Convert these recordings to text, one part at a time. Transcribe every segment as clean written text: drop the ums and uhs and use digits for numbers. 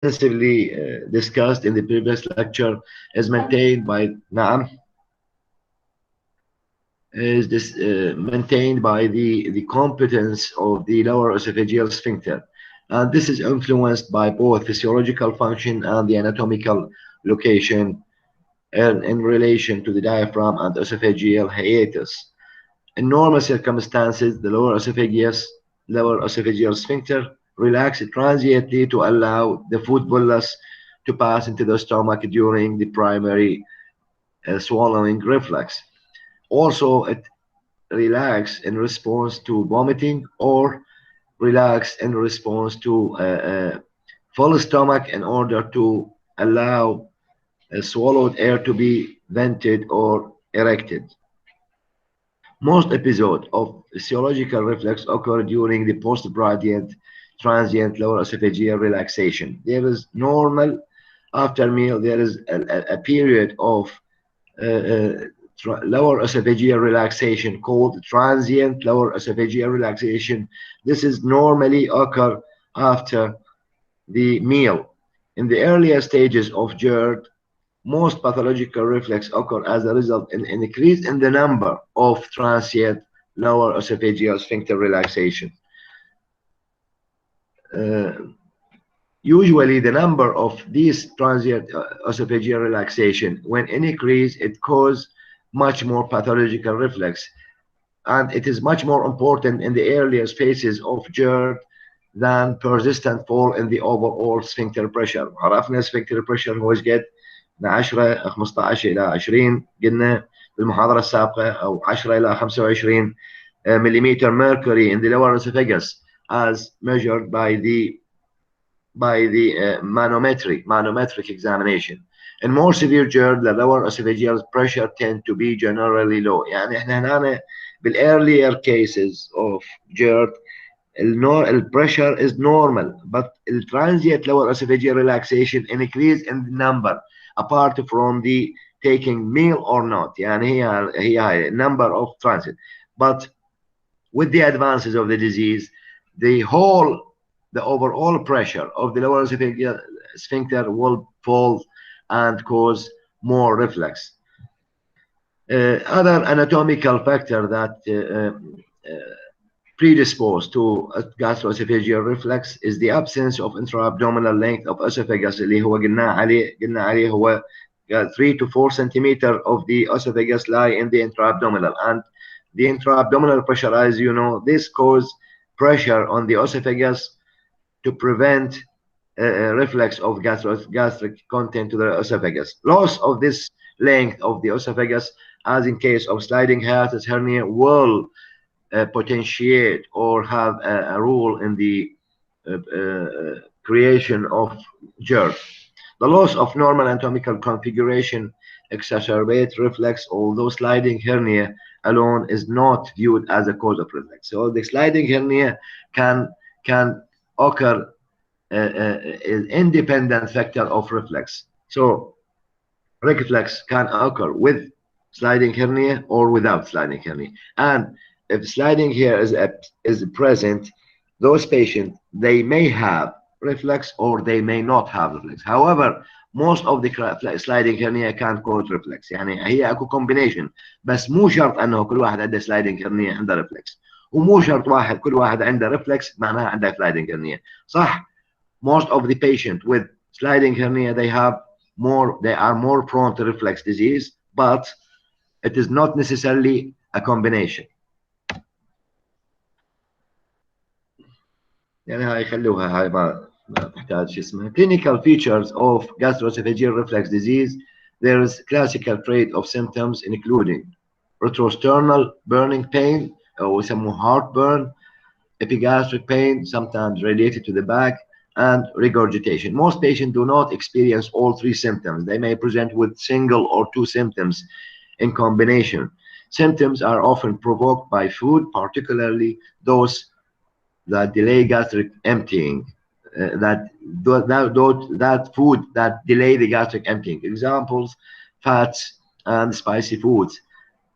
extensively discussed in the previous lecture is maintained by maintained by the competence of the lower esophageal sphincter, and this is influenced by both physiological function and the anatomical location in relation to the diaphragm and esophageal hiatus. In normal circumstances, the lower esophageal sphincter relaxes transiently to allow the food bolus to pass into the stomach during the primary swallowing reflex. Also, it relaxes in response to vomiting or relax in response to full stomach in order to allow swallowed air to be vented or erected. Most episodes of physiological reflex occur during the postprandial transient lower esophageal relaxation. There is normal after meal. There is a period of lower esophageal relaxation called transient lower esophageal relaxation. This is normally occur after the meal. In the earlier stages of GERD, most pathological reflex occur as a result in an increase in the number of transient lower esophageal sphincter relaxation. Usually the number of these transient esophageal relaxation, when increase, it causes much more pathological reflex, and it is much more important in the earliest phases of GERD than persistent fall in the overall sphincter pressure. عرفنا sphincter pressure هو ايش قد؟ من 10 15 الى 20 قلنا بالمحاضره السابقه، او 10 الى 25 millimeter mercury in the lower esophagus as measured by the manometric examination. In more severe GERD, the lower esophageal pressure tend to be generally low. يعني احنا هنا بالاearlier cases of GERD the pressure is normal, but the transient lower esophageal relaxation increase in the number apart from the taking meal or not. يعني هي number of transit. But with the advances of the disease, the overall pressure of the lower esophageal sphincter will fall and cause more reflux. Other anatomical factor that predisposed to gastroesophageal reflux is the absence of intra-abdominal length of esophagus اللي هو قلنا عليه هو 3 to 4 centimeter of the esophagus lie in the intra-abdominal, and the intra-abdominal pressure, as you know, this causes pressure on the esophagus to prevent reflux of gastric content to the esophagus. Loss of this length of the esophagus, as in case of sliding hiatus hernia, will potentiate or have a role in the creation of GERD. The loss of normal anatomical configuration exacerbates reflux, although sliding hernia alone is not viewed as a cause of reflux. So the sliding hernia can occur as independent factor of reflux. So reflux can occur with sliding hernia or without sliding hernia. And if sliding here is present, those patients, they may have reflux or they may not have reflux. However, most of the sliding hernia can cause reflux. يعني هي اكو combination، بس مو شرط انه كل واحد عنده sliding hernia عنده reflux، ومو شرط كل واحد عنده reflux معناها عنده sliding hernia. صح، most of the patient with sliding hernia they are more prone to reflux disease, but it is not necessarily a combination. يعني هاي خلوها، هاي ما تحتاج شو اسمها. Clinical features of gastroesophageal reflux disease. There is classical trait of symptoms including retrosternal burning pain, or يسموه heartburn, epigastric pain, sometimes related to the back, and regurgitation. Most patients do not experience all three symptoms. They may present with single or two symptoms in combination. Symptoms are often provoked by food, particularly those that delay gastric emptying, that food that delay the gastric emptying. Examples: fats and spicy foods.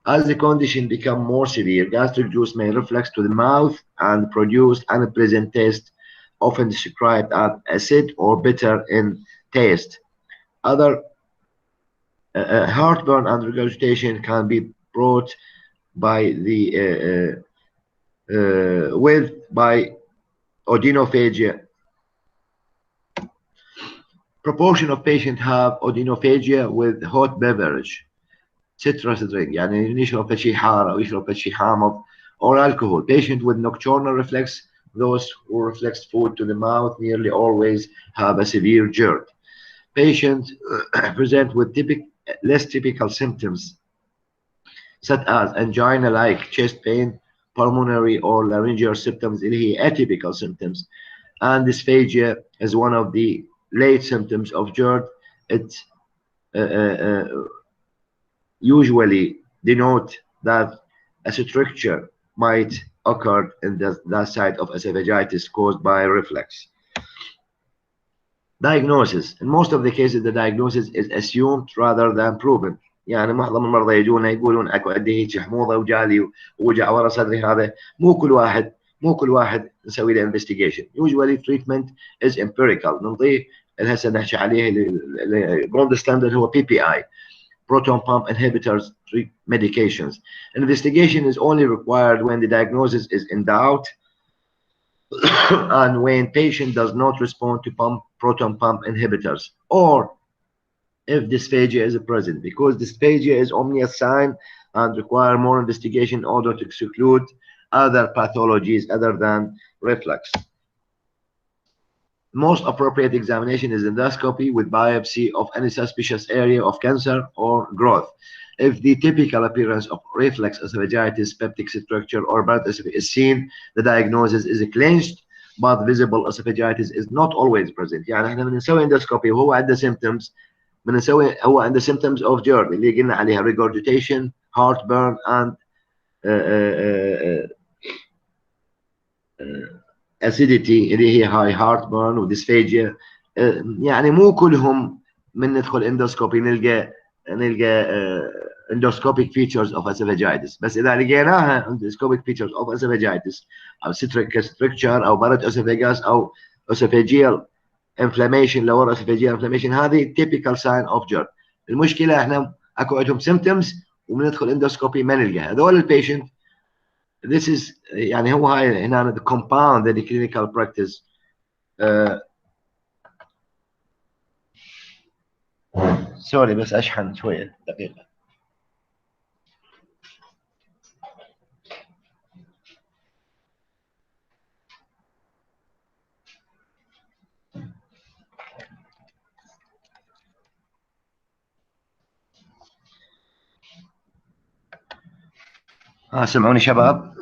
As the condition becomes more severe, gastric juice may reflux to the mouth and produce unpleasant taste often described as acid or bitter in taste. Other heartburn and regurgitation can be brought by the by odinophagia. Proportion of patients have odinophagia with hot beverage, citrus drink, يعني يشرب شيء حار أو يشرب شيء حامض, or alcohol. Patient with nocturnal reflex, those who reflex food to the mouth, nearly always have a severe GERD. Patients present with less typical symptoms such as angina-like chest pain, pulmonary or laryngeal symptoms اللي هي atypical symptoms, and dysphagia is one of the late symptoms of GERD. It usually denote that a stricture might occur in that site of esophagitis caused by reflux. Diagnosis. In most of the cases, the diagnosis is assumed rather than proven. يعني معظم المرضى يجونا يقولون اكو عندي هيك حموضه وجالي ووجع ورا صدري. هذا مو كل واحد نسوي له investigation. Usually treatment is empirical. نعطيه هسه نحكي عليه الجولد ستاندرد هو PPI, proton pump inhibitors, medications. Investigation is only required when the diagnosis is in doubt and when patient does not respond to proton pump inhibitors, or if dysphagia is present, because dysphagia is only a sign and require more investigation in order to exclude other pathologies other than reflux. Most appropriate examination is endoscopy with biopsy of any suspicious area of cancer or growth. If the typical appearance of reflex esophagitis, peptic structure, or bad esophagus is seen, the diagnosis is clenched, but visible esophagitis is not always present. يعني احنا بنسوي endoscopy وهو عنده symptoms، هو عنده symptoms of GERD اللي قلنا عليها regurgitation, heartburn, and acidity اللي هي high heartburn وديسفاجيا. يعني مو كلهم من ندخل endoscopy نلقى endoscopic features of esophagitis، بس اذا لقيناها endoscopic features of esophagitis او stricture او برد esophagus او esophageal inflammation lower esophageal inflammation، هذه typical sign of GERD. المشكله احنا اكو عندهم symptoms وبندخل endoscopy ما نلقى هذول البيشنت. This is يعني هو هاي هنا the compound the clinical practice. سوري بس اشحن شويه دقيقه. سمعوني شباب؟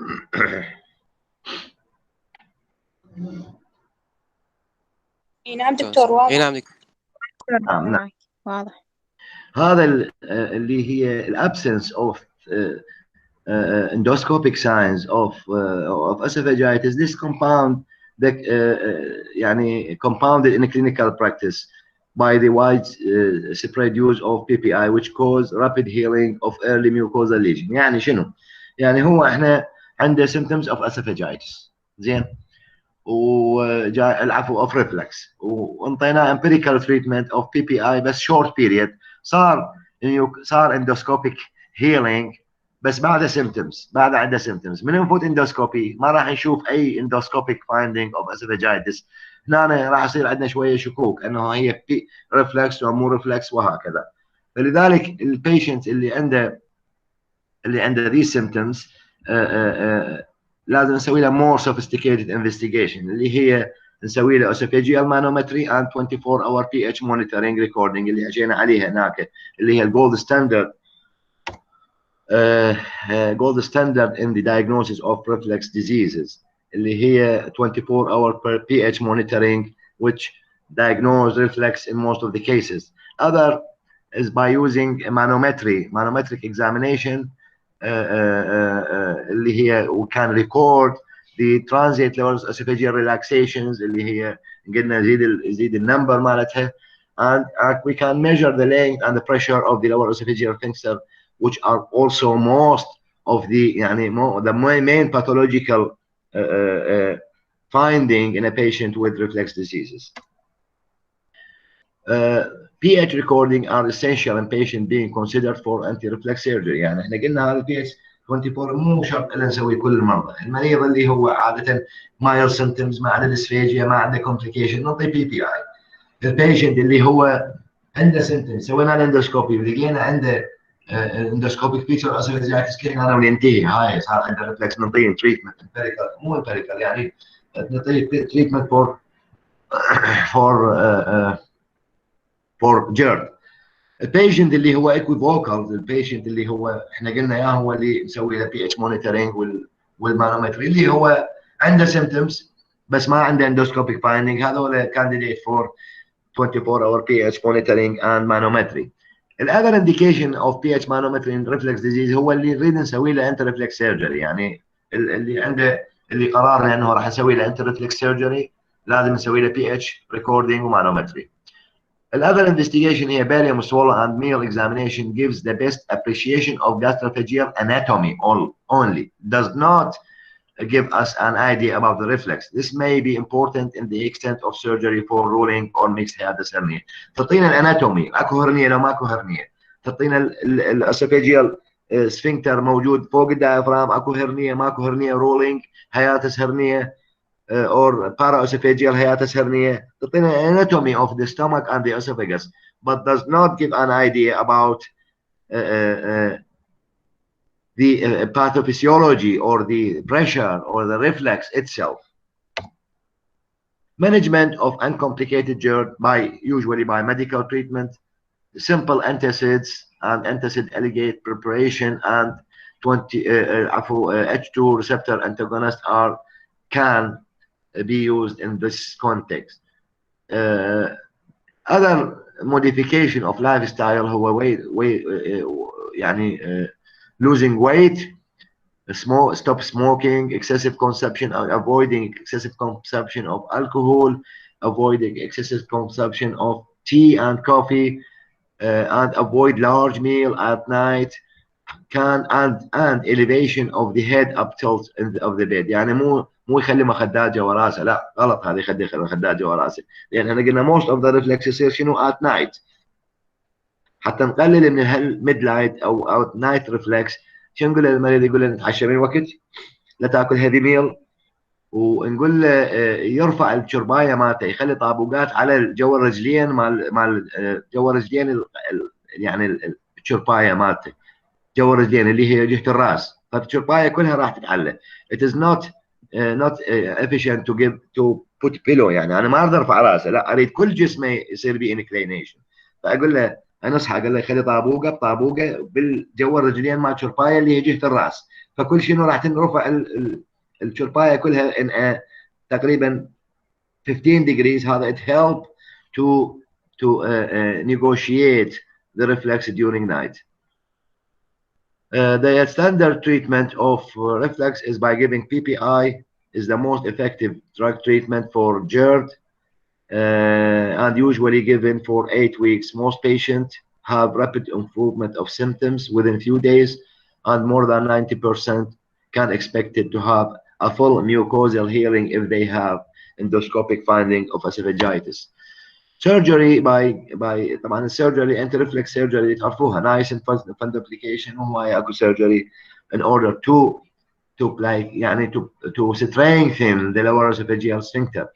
نعم دكتور واضح. نعم دكتور. نعم واضح. هذا اللي هي الابسنس of endoscopic signs of esophagitis. This compound يعني compounded in a clinical practice by the widespread use of PPI which cause rapid healing of early mucosal lesion. يعني شنو؟ يعني هو احنا عنده symptoms of esophagitis زين، وجاء العفو of reflux وانطيناه empirical treatment of PPI بس short period، صار endoscopic healing بس بعد symptoms، بعد عنده symptoms. من نفوت endoscopy ما راح نشوف اي endoscopic finding of esophagitis. هنا راح يصير عندنا شويه شكوك انه هي reflux او مو reflux وهكذا. فلذلك البيشنت اللي عنده these symptoms لازم نسوي له more sophisticated investigation اللي هي نسوي له esophageal manometry and 24-hour pH monitoring recording اللي حكينا عليها هناك اللي هي الجولد ستاندرد gold standard in the diagnosis of reflux diseases اللي هي 24-hour pH monitoring which diagnose reflux in most of the cases. Other is by using a manometric examination اللي هي we can record the transient levels esophageal relaxations اللي هي قلنا يزيد النمبر مالتها and we can measure the length and the pressure of the lower esophageal sphincter which are also most of the يعني the main pathological finding in a patient with reflex diseases. pH recording are essential in patient being considered for anti-reflex surgery. يعني احنا قلنا هذا البي اتش 24 مو شرط إلا نسوي كل المرضى. المريض اللي هو عادة mild symptoms، ما عنده dysphagia، ما عنده complication، نعطي بي بي اي. البيشنت اللي هو عنده symptoms سوينا له اندوسكوبي ولقينا عنده endoscopic feature esophagitis كلنا وننتهي. هاي صار عنده ريفلكس، نعطيه تريتمنت empirical، مو empirical يعني نعطيه تريتمنت for GERD. البيشنت اللي هو equivocal، البيشنت اللي هو احنا قلنا اياه هو اللي مسوي له بي اتش مونيتورنج والمانومتري، اللي هو عنده symptoms بس ما عنده endoscopic finding، هذول candidate for 24-hour pH monitoring and manometry. Another indication of pH manometry in reflex disease هو اللي نريد نسوي له انتر ريفلكس سيرجري. يعني اللي عنده اللي قررنا انه راح نسوي له انتر ريفلكس سيرجري لازم نسوي له pH recording ومانومتري. Another investigation here, barium swallow and meal examination, gives the best appreciation of gastroesophageal anatomy only, does not give us an idea about the reflex. This may be important in the extent of surgery for ruling or mixed hiatus hernia. تعطينا الاناتومي، اكو هرنيه لو ماكو هرنيه، تعطينا الاسوفاجيال سفنكتر موجود فوق الدايفرام، اكو هرنيه ماكو هرنيه، رولينج hiatus hernia or paraesophageal hiatus hernia. تعطينا anatomy of the stomach and the esophagus, but does not give an idea about the pathophysiology or the pressure or the reflex itself. Management of uncomplicated GERD usually by medical treatment, simple antacids and antacid alligate preparation and H2 receptor antagonist can be used in this context. Other modification of lifestyle هو يعني losing weight, stop smoking, excessive consumption, avoiding excessive consumption of alcohol, avoiding excessive consumption of tea and coffee, and avoid large meal at night, and elevation of the head up tilt of the bed. يعني مو يخلي مخدات جوا راسه، لا غلط هذا يخلي مخدات جوا راسه، لان احنا قلنا most of the reflex يصير شنو at night. حتى نقلل من الميد لايت او نايت ريفلكس، شو نقول للمريض؟ يقول له نتعشى من وقت، لا تاكل هيفي ميل، ونقول له يرفع الشربايه مالته، يخلي طابوقات على جو الرجلين مال جو الرجلين، يعني الشربايه مالته جو الرجلين اللي هي جهه الراس، فالشربايه كلها راح تتعلق. It is not efficient to put pillow. يعني انا ما اقدر ارفع راسه، لا اريد كل جسمه يصير به inclination. فاقول له انصحه، اقول له يخلي طابوقه بطابوقه بالجو الرجلين مال الشربايه اللي هي جهه الراس، فكل شيء راح تنرفع الشربايه كلها in تقريبا 15 degrees. هذا it help to negotiate the reflex during night. The standard treatment of reflux is by giving PPI, is the most effective drug treatment for GERD, and usually given for 8 weeks. Most patients have rapid improvement of symptoms within few days, and more than 90% can expect it to have a full mucosal healing if they have endoscopic finding of esophagitis. Surgery طبعا السيرجري انت ريفلكس سيرجري تعرفوها نايس fundoplication وهواي اكو surgery in order to like يعني to strengthen the lower esophageal sphincter.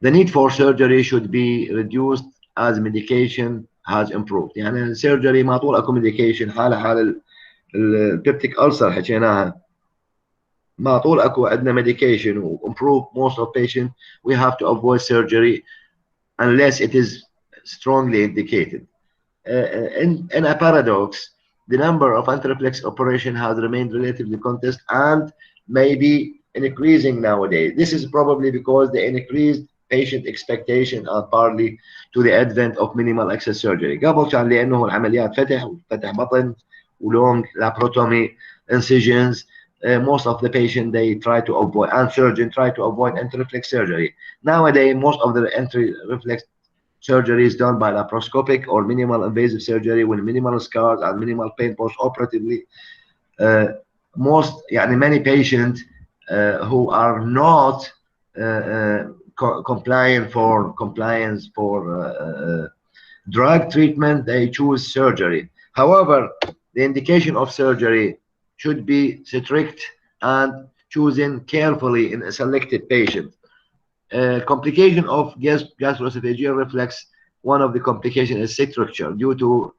The need for surgery should be reduced as medication has improved. يعني السيرجري ما طول اكو medication، حال البيبتيك ألسر حكيناها، ما طول اكو عندنا medication و improve most of patients. We have to avoid surgery unless it is strongly indicated. In a paradox, the number of anti-reflex operations has remained relatively constant and may be increasing nowadays. This is probably because the increased patient expectation are partly to the advent of minimal access surgery. قبل كان لأنه العمليات فتح بطن ولونج laparotomy incisions. Most of the patient they try to avoid, and surgeon try to avoid anti-reflex surgery. Nowadays, most of the anti-reflex surgery is done by laparoscopic or minimal invasive surgery with minimal scars and minimal pain post-operatively. Many patients who are not compliance for drug treatment, they choose surgery. However, the indication of surgery should be strict and chosen carefully in a selected patient. Complication of gastroesophageal reflex, one of the complications is stricture due to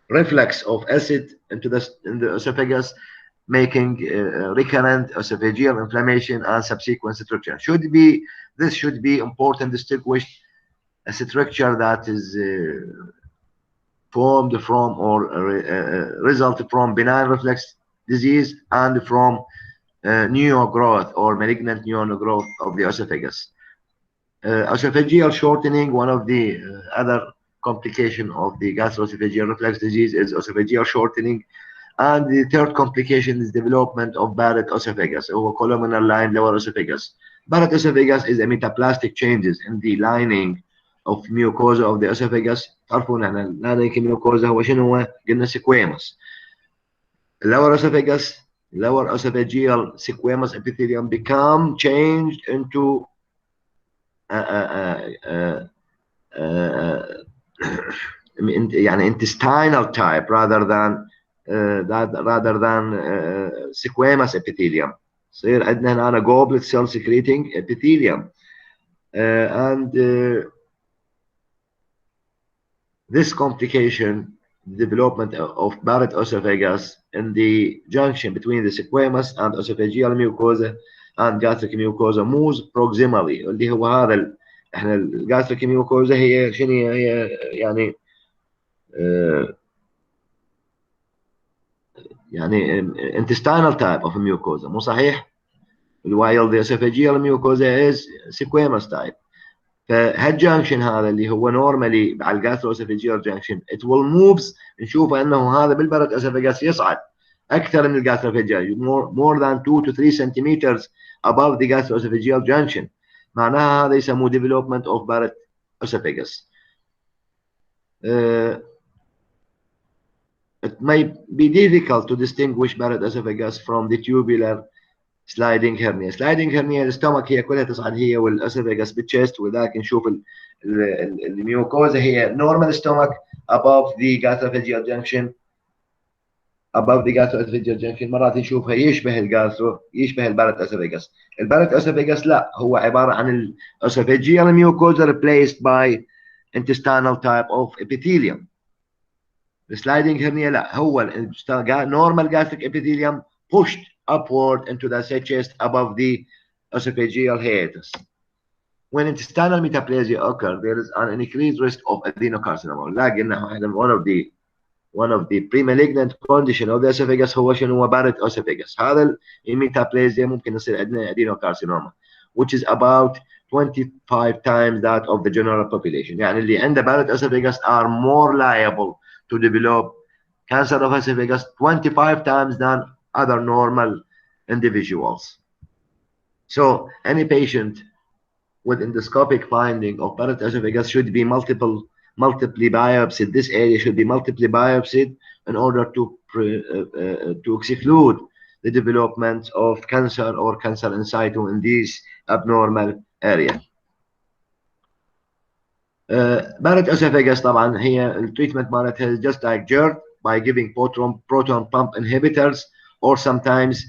reflux of acid into the esophagus, making recurrent esophageal inflammation and subsequent stricture. This should be important to distinguish a stricture that is formed from or result from benign reflex disease and from new growth or malignant new growth of the esophagus. Esophageal shortening, one of the other complication of the gastroesophageal reflex disease is esophageal shortening. And the third complication is development of Barrett esophagus or columnar line lower esophagus. Barrett esophagus is a metaplastic changes in the lining of mucosa of the esophagus. تعرفون احنا lining mucosa هو شنو هو؟ قلنا squamous. Lower esophagus, lower esophageal squamous epithelium become changed into يعني intestinal type rather than squamous epithelium. صير عندنا هنا goblet cell secreting epithelium, and this complication, development of Barrett esophagus in the junction between the squamous and esophageal mucosa and gastric mucosa moves proximally. اللي هو هذا احنا الجاستريك mucosa هي شنو هي يعني يعني intestinal type of mucosa مو صحيح؟ while the esophageal mucosa is squamous type. فهالجانكشن هذا اللي هو normally على الجاستروesophageal junction it will moves نشوف انه هذا بالبرد esophagus يصعد اكثر من الجاستروesophageal more than 2 to 3 centimeters above the gastroesophageal junction. معناها هذا يسموه development of Barrett esophagus. It may be difficult to distinguish Barrett esophagus from the tubular sliding hernia. Sliding hernia الستومك هي كلها تصعد هي والاسophagus بالchest, ولكن نشوف الميوكوزا هي normal stomach above the gastroesophageal junction. above the gastroesophageal junction مرات نشوفها يشبه البارت esophagus. البارت esophagus لا هو عبارة عن esophageal mucosa replaced by intestinal type of epithelium. The sliding hernia لا هو normal gastric epithelium pushed upward into the chest above the esophageal hiatus. When intestinal metaplasia occur, there is an increased risk of adenocarcinoma. لكن one of the pre-malignant condition of the esophagus هو شنو هو Barrett esophagus. هذا الميتابلازيا ممكن يصير عندنا adenocarcinoma, which is about 25 times that of the general population. يعني اللي عنده Barrett esophagus are more liable to develop cancer of esophagus 25 times than other normal individuals. So any patient with endoscopic finding of Barrett esophagus should be multiply biopsied. This area should be multiply biopsied in order to exclude the development of cancer or cancer in situ in this abnormal area. Barrett esophagus طبعا هي التريتمنت مالتها just like GERD by giving proton pump inhibitors, or sometimes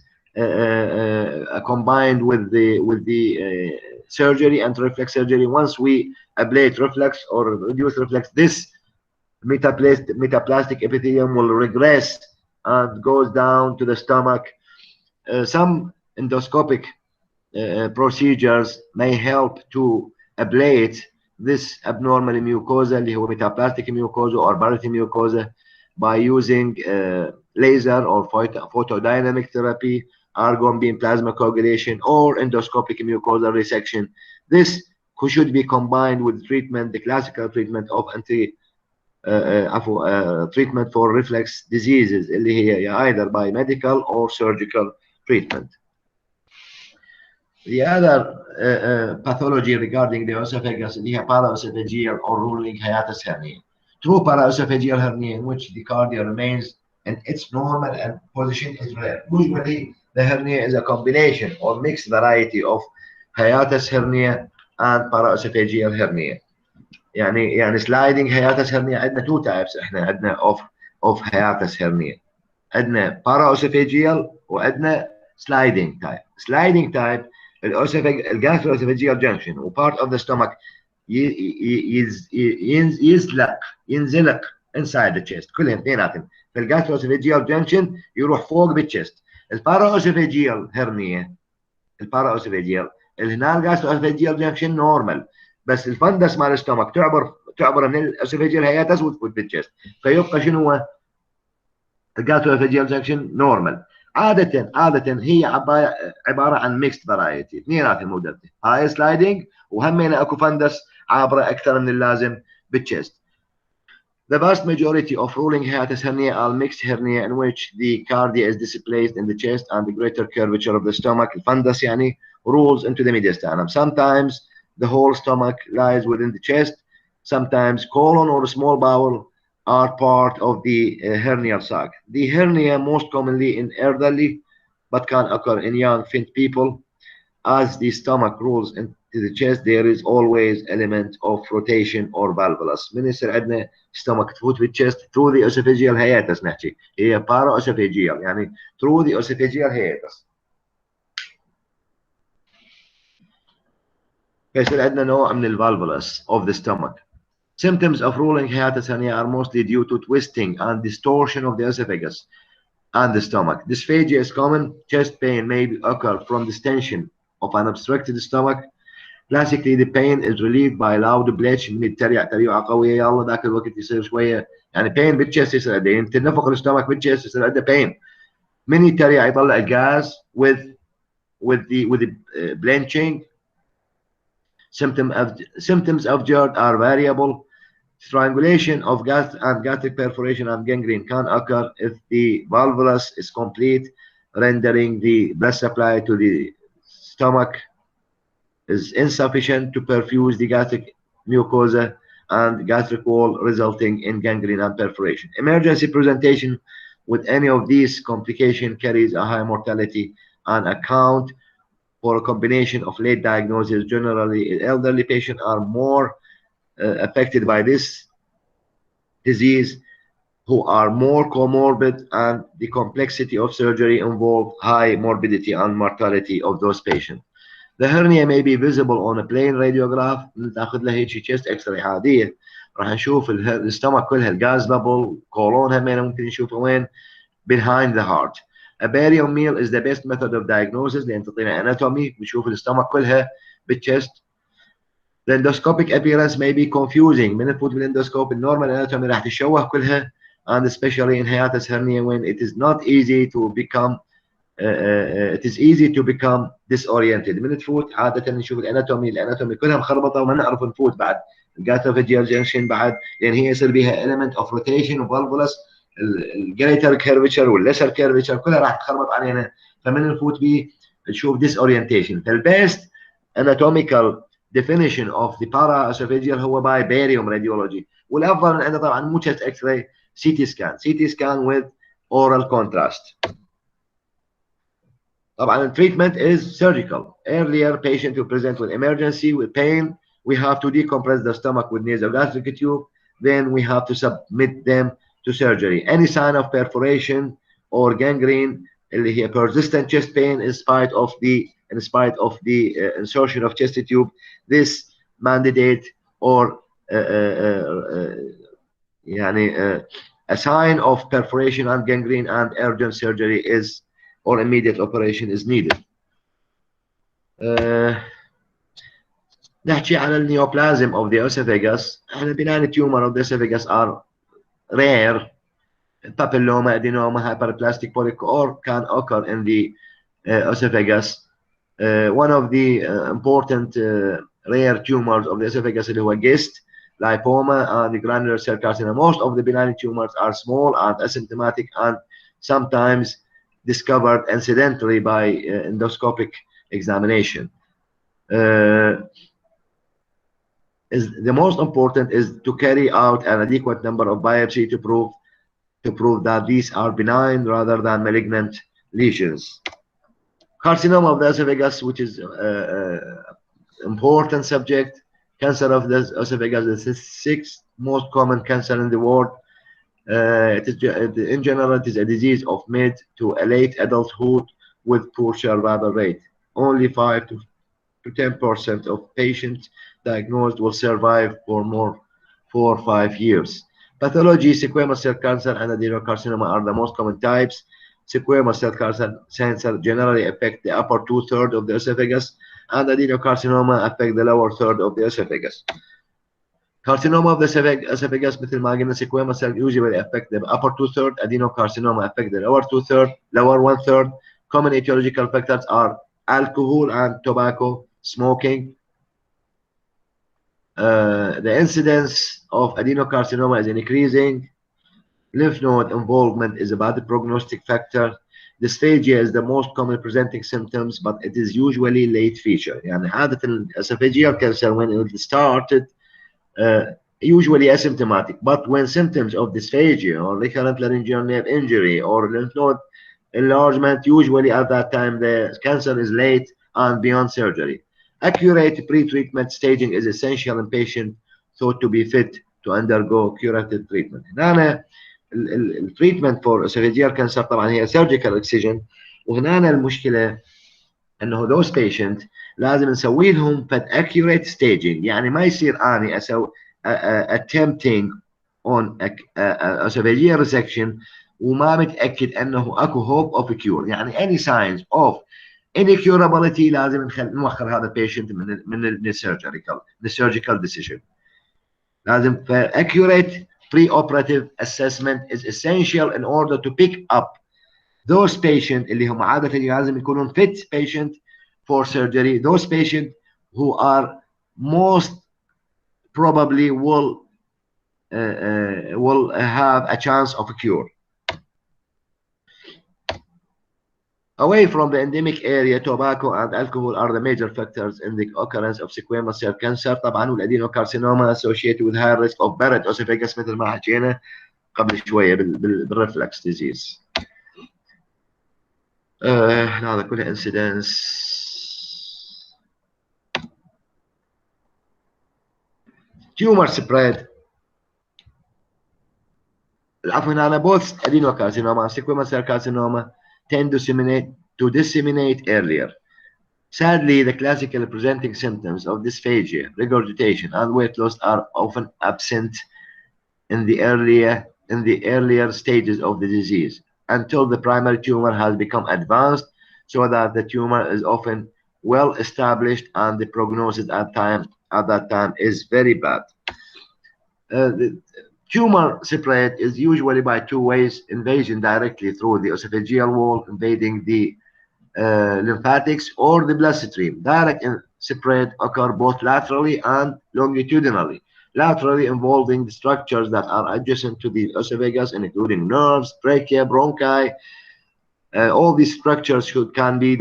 combined with the surgery and reflex surgery. Once we ablate reflex or reduce reflex, this metaplastic epithelium will regress and goes down to the stomach. Some endoscopic procedures may help to ablate this abnormal mucosa اللي هو metaplastic mucosa or Barrett mucosa by using laser or photodynamic therapy, argon beam plasma coagulation, or endoscopic mucosal resection. This should be combined with treatment, the classical treatment of treatment for reflex diseases اللي هي either by medical or surgical treatment. The other pathology regarding the esophagus اللي هي paraesophageal or ruling hiatus hernia. True paraesophageal hernia in which the cardia remains and its normal and position is rare. Usually, the hernia is a combination or mixed variety of hiatus hernia and paraesophageal hernia. يعني sliding hiatus hernia عندنا two types. احنا عندنا of hiatus hernia. عندنا paraesophageal وعندنا sliding type. Sliding type الgastroesophageal junction وpart of the stomach ينزلق inside the chest كلهم اثنيناتهم. فالgastroesophageal junction يروح فوق بالchest. الباراesophageal hernia الباراesophageal هنا الgastroesophageal junction normal بس الفندس مال الستومك تعبر من الاسوفيجيال هياتس وتفوت بالchest فيبقى شنو هو الgastroesophageal junction نورمال. عادة هي عبارة عن ميكست فرايتي اثنيناتهم موجودين هاي سلايدنج وهمين اكو فندس عابرة اكثر من اللازم بالchest. The vast majority of ruling hiatus hernia are mixed hernia in which the cardia is displaced in the chest and the greater curvature of the stomach الفندس يعني rules into the mediastinum. Sometimes the whole stomach lies within the chest. Sometimes colon or small bowel are part of the hernial sac. The hernia most commonly in elderly but can occur in young fit people. As the stomach rolls into the chest, there is always element of rotation or valvulus. من يصير عندنا stomach تفوت بالchest through the esophageal hiatus نحكي هي paraesophageal يعني through the esophageal hiatus. فيصير عندنا نوع من الvalvulus of the stomach. Symptoms of ruling hiatus hernia are mostly due to twisting and distortion of the esophagus and the stomach. Dysphagia is common. Chest pain may occur from distension of an obstructed stomach. Classically, the pain is relieved by loud bletch من التريع تريعة قوية يلا ذاك الوقت يصير شوية يعني pain بالchest يصير عنده يعني تنفخ الستومك بالchest يصير عنده pain. من التريع يطلع gas with the blenching. Symptoms of GERD are variable. Strangulation of gas and gastric perforation and gangrene can occur if the valvulus is complete, rendering the blood supply to the stomach is insufficient to perfuse the gastric mucosa and gastric wall, resulting in gangrene and perforation. Emergency presentation with any of these complications carries a high mortality and account for a combination of late diagnosis. Generally, elderly patients are more affected by this disease who are more comorbid, and the complexity of surgery involves high morbidity and mortality of those patients. The hernia may be visible on a plain radiograph. ناخذ لها هيك chest x-ray عادية راح نشوف الستومك كلها الجاز بابل كولون همين ممكن نشوفه وين behind the heart. A barium meal is the best method of diagnosis لأن تعطينا anatomy بنشوف الستومك كلها بالchest. The endoscopic appearance may be confusing. من نفوت بالendoscope النورمال anatomy راح تتشوه كلها and especially in hiatus hernia when it is not easy to become it is easy to become disoriented. من تفوت عادة نشوف الاناتومي كلها مخربطة وما نعرف نفوت بعد الgastroesophageal junction بعد لأن هي يصير بها element of rotation وvalvulus الجريتر كيرفتشر والليسر كيرفتشر كلها راح تخربط علينا فمن نفوت به نشوف disorientation. فالبيست anatomical definition of the paraesophageal هو by barium radiology والأفضل عندنا طبعا مو chest x-ray CT scan with oral contrast. طبعا the treatment is surgical. Earlier patient will present with emergency with pain. We have to decompress the stomach with nasogastric tube. Then we have to submit them to surgery. Any sign of perforation or gangrene اللي هي persistent chest pain in spite of the insertion of chest tube, this mandate or a sign of perforation and gangrene and urgent surgery is or immediate operation is needed. نحكي على النيوبلازم of the esophagus. احنا benign tumor of the esophagus are rare. Papilloma, adenoma, hyperplastic polyp or can occur in the esophagus. One of the important rare tumors of the esophagus اللي هو GIST, lipoma, and the granular cell carcinoma. Most of the benign tumors are small and asymptomatic and sometimes discovered incidentally by endoscopic examination. The most important is to carry out an adequate number of biopsy to prove to prove that these are benign rather than malignant lesions. Carcinoma of the esophagus, which is important subject. Cancer of the esophagus is the sixth most common cancer in the world. In general, it is a disease of mid to late adulthood with poor survival rate. Only 5 to 10% of patients diagnosed will survive for 4 or 5 years. Pathology: squamous cell cancer and adenocarcinoma are the most common types. Squamous cell cancer generally affect the upper 2/3 of the esophagus, and adenocarcinoma affect the lower third of the esophagus. Carcinoma of the esophagus مثل ما قلنا squamous cell usually affect the upper 2/3, adenocarcinoma affect the lower 1/3. Common etiological factors are alcohol and tobacco smoking. The incidence of adenocarcinoma is increasing. Lymph node involvement is a bad prognostic factor. Dysphagia is the most common presenting symptoms, but it is usually late feature. يعني عادة esophageal cancer when it started usually asymptomatic, but when symptoms of dysphagia or recurrent laryngeal nerve injury or lymph node enlargement, usually at that time the cancer is late and beyond surgery. Accurate pre-treatment staging is essential in patient thought to be fit to undergo curative treatment. هنا التريتمنت فور esophageal cancer طبعا هي surgical excision، وهنا المشكله انه those patient لازم نسوي لهم accurate staging، يعني ما يصير اني اسوي attempting on esophageal resection وما متاكد انه اكو hope of cure، يعني any signs of incurability لازم نوخر هذا patient من السيرجيكال decision. لازم accurate pre-operative assessment is essential in order to pick up those patients اللي هم عادة لازم يكونون fit patient for surgery, those patients who are most probably will have a chance of a cure. Away from the endemic area, tobacco and alcohol are the major factors in the occurrence of squamous cell cancer. طبعا والادينوكارسينوما associated with high risk of Barrett esophagus مثل ما حكينا قبل شويه بالرeflex disease. هذا كله incidence. Tumor spread. عفوا أنا both adenocarcinoma and squamous cell carcinoma tend to disseminate earlier. Sadly, the classical presenting symptoms of dysphagia, regurgitation, and weight loss are often absent in the earlier stages of the disease until the primary tumor has become advanced, so that the tumor is often well established and the prognosis at that time is very bad. The tumor spread is usually by two ways: invasion directly through the esophageal wall, invading the lymphatics, or the bloodstream. Direct spread occur both laterally and longitudinally. Laterally involving the structures that are adjacent to the esophagus, including nerves, trachea, bronchi. All these structures can be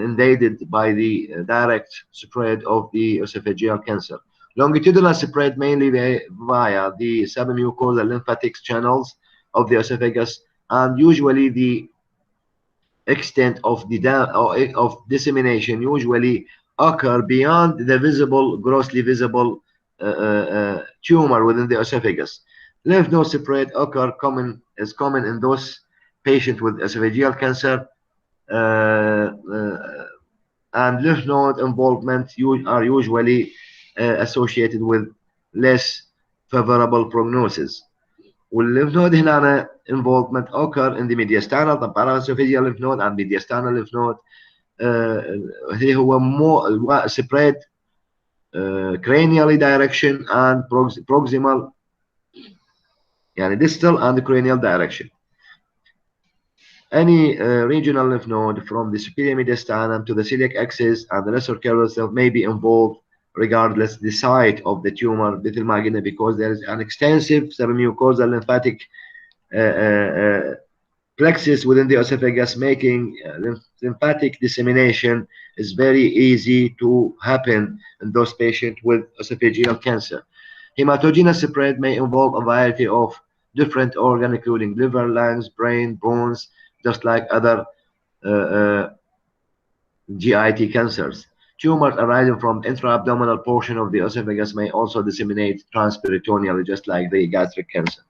invaded by the direct spread of the esophageal cancer. Longitudinal spread mainly via the submucosal lymphatic channels of the esophagus, and usually the extent of dissemination usually occur beyond the grossly visible tumor within the esophagus. Lymph node spread is common in those patients with esophageal cancer, and lymph node involvement are usually associated with less favorable prognosis. والlymph node هنا involvement occur in the mediastinal, the paraesophageal lymph node and mediastinal lymph node. هو more spread cranially direction and proximal, يعني distal and cranial direction. Any regional lymph node from the superior mediastinum to the celiac axis and the lesser curvature may be involved regardless the site of the tumor مثل ما قلنا, because there is an extensive submucosal lymphatic plexus within the esophagus, making lymphatic dissemination is very easy to happen in those patients with esophageal cancer. Hematogenous spread may involve a variety of different organ, including liver, lungs, brain, bones, just like other GIT cancers. Tumors arising from the intra-abdominal portion of the esophagus may also disseminate transperitoneally, just like the gastric cancer.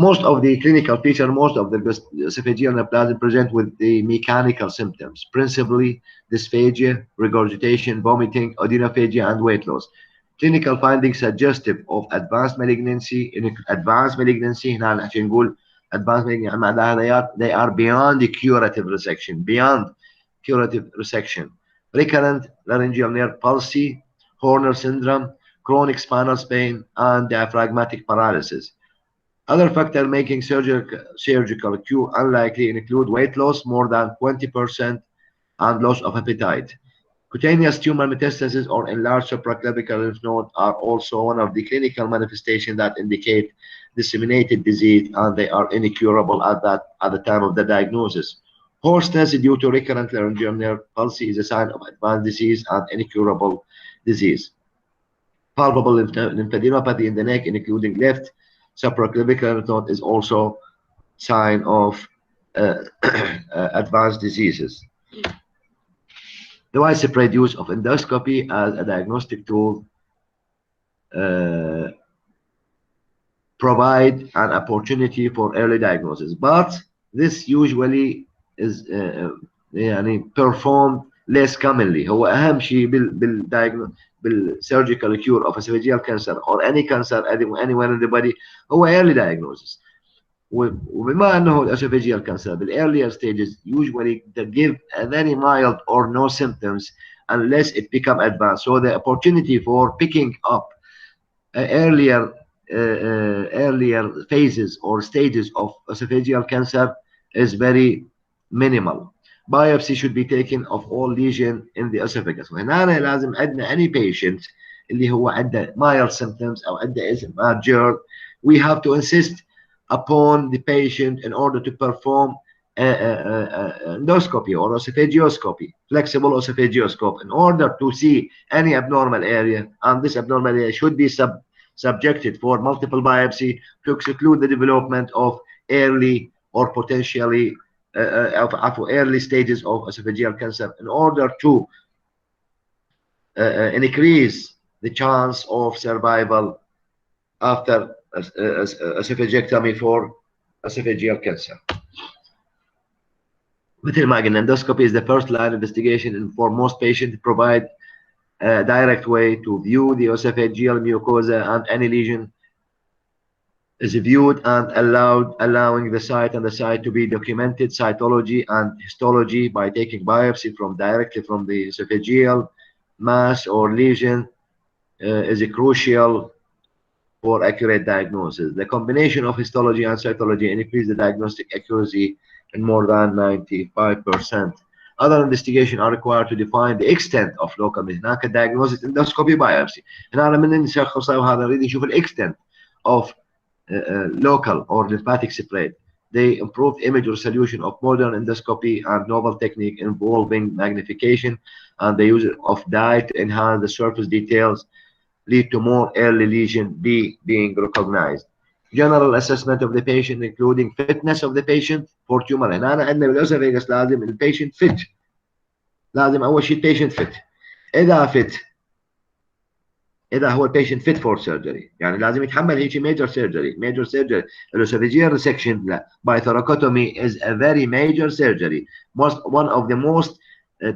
Most of the clinical features, most of the esophageal neoplasm present with the mechanical symptoms, principally dysphagia, regurgitation, vomiting, odynophagia, and weight loss. Clinical findings suggestive of advanced malignancy. In advanced malignancy, هنا نحكي نقول advanced malignancy معناها they are beyond the curative resection, beyond curative resection. Recurrent laryngeal nerve palsy, Horner syndrome, chronic spinal pain, and diaphragmatic paralysis. Other factors making surgical cure unlikely include weight loss more than 20% and loss of appetite. Cutaneous tumor metastasis or enlarged supraclavicular lymph node are also one of the clinical manifestations that indicate disseminated disease, and they are incurable at the time of the diagnosis. Hoarseness due to recurrent laryngeal nerve palsy is a sign of advanced disease and incurable disease. Palpable lymphadenopathy in the neck, including left supraclavicular lymph node, is also sign of advanced diseases. The widespread use of endoscopy as a diagnostic tool provide an opportunity for early diagnosis, but this usually is performed less commonly. هو أهم شيء بالsurgical cure of esophageal cancer or any cancer anywhere in the body هو early diagnosis. وبما أنه الesophageal cancer بالearlier stages usually they give a very mild or no symptoms unless it become advanced. So the opportunity for picking up earlier phases or stages of esophageal cancer is very minimal. Biopsy should be taken of all lesion in the esophagus. وهنا لازم عندنا any patient اللي هو عنده mild symptoms أو عنده اسم GERD, we have to insist upon the patient in order to perform endoscopy or esophagioscopy, flexible esophagioscope, in order to see any abnormal area, and this abnormal area should be subjected for multiple biopsy to exclude the development of early or potentially early stages of esophageal cancer, in order to increase the chance of survival after esophagectomy for esophageal cancer. مثل ما قلنا, endoscopy is the first line investigation, and for most patients provide a direct way to view the esophageal mucosa, and any lesion is viewed and allowing the site to be documented cytology and histology by taking biopsy directly from the esophageal mass or lesion is crucial for accurate diagnosis. The combination of histology and cytology increase the diagnostic accuracy in more than 95%. Other investigations are required to define the extent of local هناك diagnosis endoscopy biopsy. هنا من نشخصها وهذا نريد نشوف extent of local or lymphatic spread. They improved image resolution of modern endoscopy and novel technique involving magnification and the use of dye to enhance the surface details lead to more early lesion being recognized. General assessment of the patient, including fitness of the patient for tumor. هنا عندنا بالاسوفيجس لازم البيشنت fit. لازم أول شيء patient fit. إذا هو البيشنت fit for surgery، يعني لازم يتحمل هيك major surgery. الاسوفيجيال resection لا. By thoracotomy is a very major surgery. One of the most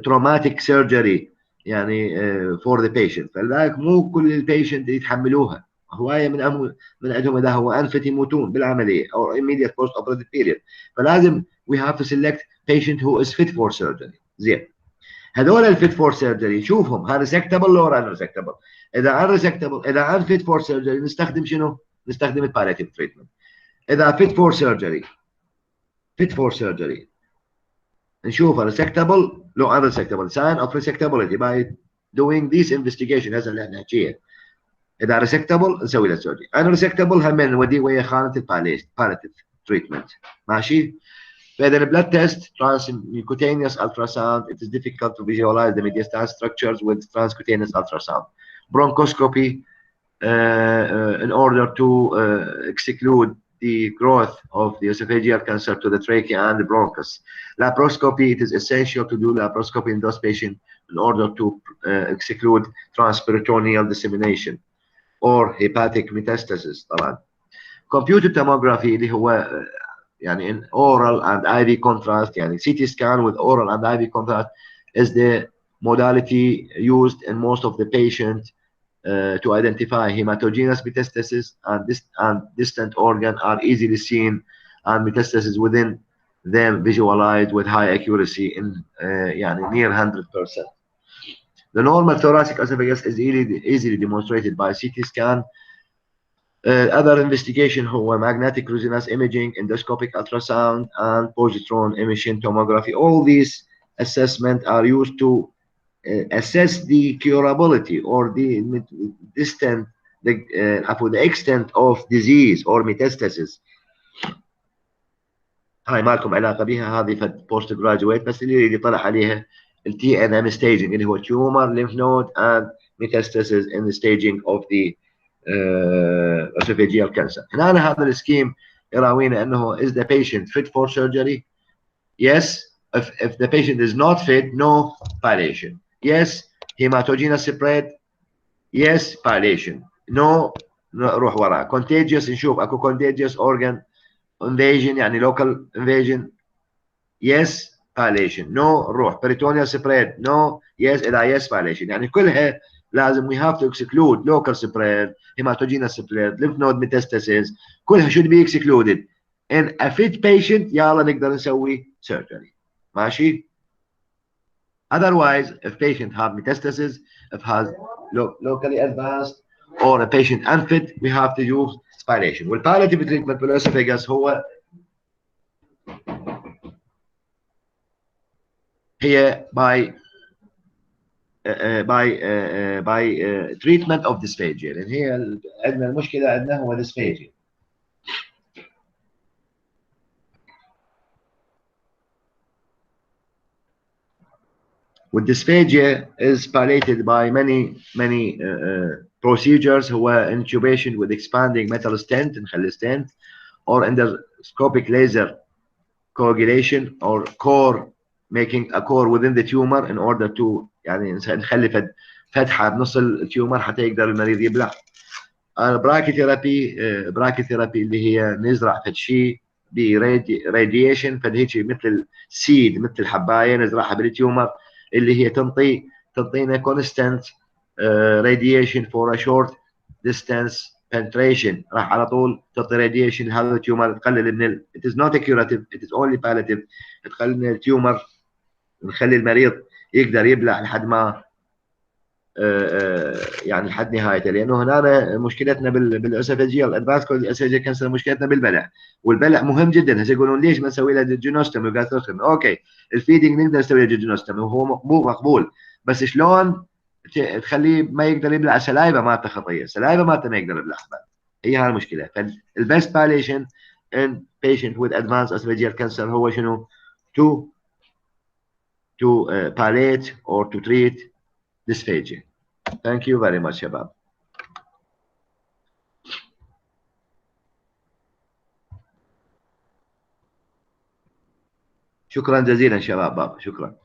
traumatic surgery يعني for the patient. فلذلك مو كل البيشنت يتحملوها. هواية من عندهم إذا هو أنفت يموتون بالعملية أو immediate post operative period. فلازم we have to select patient who is fit for surgery. زين. هذول الفيت فور سيرجري شوفهم هل ريسكتبل ولا ان ريسكتبل. اذا ان ريسكتبل اذا ان فيت فور سيرجري نستخدم شنو؟ نستخدم البالياتيف تريتمنت. اذا فيت فور سيرجري نشوف ريسكتبل لو ان ريسكتبل. ساين اوف ريسكتابيلتي باي دوينج ذيس انفستيجيشن هذا اللي احنا نحكيه. اذا ريسكتبل نسوي له سيرجري، ان ريسكتبل هم نوديه ويا خانه البالياتيف تريتمنت. ماشي؟ فإذا البلاد تيست transcutaneous ultrasound, it is difficult to visualize the mediastinal structures with transcutaneous ultrasound. Bronchoscopy in order to exclude the growth of the esophageal cancer to the trachea and the bronchus. Laparoscopy, it is essential to do laparoscopy in those patients in order to exclude transperitoneal dissemination or hepatic metastasis طبعا. Computed tomography اللي هو يعني in oral and IV contrast, يعني CT scan with oral and IV contrast is the modality used in most of the patients to identify hematogenous metastasis, and distant organ are easily seen, and metastasis within them visualized with high accuracy in يعني near 100%. The normal thoracic esophagus is easily demonstrated by CT scan. Other investigation هو magnetic resonance imaging, endoscopic ultrasound, and positron emission tomography. All these assessments are used to assess the curability or the extent of disease or metastasis. هاي ما لكم علاقة بها، هذه فد post graduate بس اللي طلع عليها ال TNM staging اللي هو tumor, lymph node, and metastasis in the staging of the esophageal cancer. هنا هذا السكيم يراوينا انه is the patient fit for surgery? Yes. If the patient is not fit, no palliation. Yes. Hematogenous spread? Yes. Palliation. No. روح وراه. Contagious نشوف اكو contagious organ invasion يعني local invasion. Yes. Palliation. No. روح. peritoneal spread? No. Yes. إذا yes palliation. يعني كلها لازم we have to exclude local spread, hematogenous spread, lymph node metastasis, كلها should be excluded. In a fit patient يلا نقدر نسوي surgery. ماشي. Otherwise, if patient have metastasis, if has locally advanced, or a patient unfit, we have to use aspiration. والpalliative treatment بالesophagus هو هي by treatment of dysphagia. لان هي عندنا المشكله عندنا هو dysphagia. والdysphagia is palliated by many procedures هو intubation with expanding metal stent نخلي stent, or endoscopic laser coagulation, or core, making a core within the tumor in order to يعني نخلي فتحه بنص التيومر حتى يقدر المريض يبلع. براكيثيرابي اللي هي نزرع فد شيء براديشن فد هيك مثل السيد مثل الحبايه نزرعها بالتيومر اللي هي تنطينا constant radiation for a short distance penetration. راح على طول تعطي radiation لهذا التيومر تقلل من it is not a curative, it is only palliative. تقلل من التيومر نخلي المريض يقدر يبلع لحد ما يعني لحد نهايته. لانه هنا مشكلتنا بالاسوفاجيال ادفانس اسوفاجيال كانسر مشكلتنا بالبلع، والبلع مهم جدا. هسه يقولون ليش ما نسوي له جيجينوستومي وجاستروستومي؟ اوكي الفيدنج نقدر نسوي له جيجينوستومي وهو مقبول، بس شلون تخليه ما يقدر يبلع سلايفه مالته خطيه، سلايفه مالته ما يقدر يبلع. هي هاي المشكله. فالبيست باليشن in patient with advanced esophageal cancer هو شنو؟ to palliate or to treat dysphagia. Thank you very much شباب. شكرا جزيلا شباب بابا، شكرا.